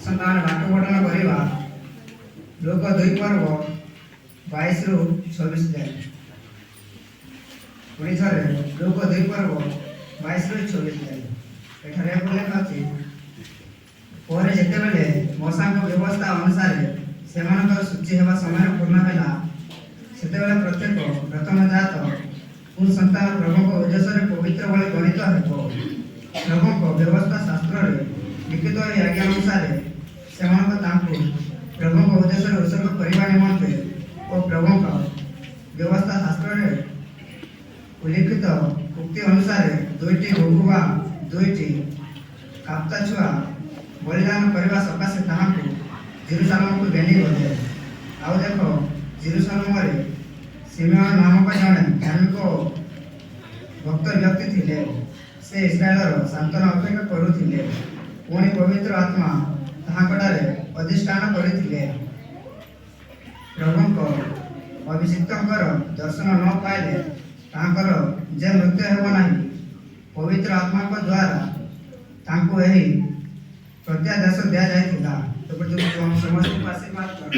ସନ୍ତାନ ବାଟ ବଟନ କରିବା ଲୋକ 2 ପର୍ବ 22 ରୁ 26 ଯାଏ। ଓଡ଼ିଶାରେ ଲୋକ 2 ପର୍ବ 22 ରୁ 26 ଯାଏ। ଏଠାରେ ଉଲ୍ଲେଖ ଅଛି, ପରେ ଯେତେବେଳେ ମଶାଙ୍କ ବ୍ୟବସ୍ଥା ଅନୁସାରେ ସେମାନଙ୍କର ସୂଚି ହେବା ସମୟ ପୂର୍ଣ୍ଣ ହେଲା, ସେତେବେଳେ ପ୍ରତ୍ୟେକ ପ୍ରଥମଜାତ ପୁରୁଷ ସନ୍ତାନ ପ୍ରଭୁଙ୍କ ଉଦ୍ଦେଶ୍ୟରେ ପବିତ୍ର ବୋଲି ଗଣିତ ହେବ। ପ୍ରଭୁଙ୍କ ବ୍ୟବସ୍ଥା ଶାସ୍ତ୍ରରେ ଲିଖିତ ଏହି ଆଜ୍ଞା ଅନୁସାରେ ସେମାନଙ୍କ ତାଙ୍କୁ ପ୍ରଭୁଙ୍କ ଉଦ୍ଦେଶ୍ୟରେ ଉତ୍ସର୍ଗ କରିବା ନିମନ୍ତେ ଓ ପ୍ରଭୁଙ୍କ ବ୍ୟବସ୍ଥା ଶାସ୍ତ୍ରରେ ଉଲ୍ଲିଖିତ ଉକ୍ତି ଅନୁସାରେ 2ଟି ଗୋରୁ ବା 2ଟି କାପ୍ତା ଛୁଆ ବଳିଦାନ କରିବା ସକାଶେ ତାହାଙ୍କୁ ଜେରୁସାଲେମକୁ ଘେନି ଗଲେ। ଆଉ ଦେଖ, ଜେରୁସାଲେମରେ ସିମେଓନ ନାମକ ଜଣେ ଧାର୍ମିକ ଭକ୍ତ ବ୍ୟକ୍ତି ଥିଲେ। ସେ ଇସ୍ରାଏଲର ସାନ୍ତ୍ୱନା ଅପେକ୍ଷା କରୁଥିଲେ। ପୁଣି ପବିତ୍ର ଆତ୍ମା ତାହାଙ୍କଠାରେ ଅଧିଷ୍ଠାନ କରିଥିଲେ। ପ୍ରଭୁଙ୍କ ଅଭିଷିକ୍ତଙ୍କର ଦର୍ଶନ ନ ପାଇଲେ ତାହାଙ୍କର ଯେ ମୃତ୍ୟୁ ହେବ ନାହିଁ, ପବିତ୍ର ଆତ୍ମାଙ୍କ ଦ୍ୱାରା ତାଙ୍କୁ ଏହି ପ୍ରତ୍ୟାଦେଶ ଦିଆଯାଇଥିଲା। ସମସ୍ତଙ୍କୁ ଆଶୀର୍ବାଦ କର।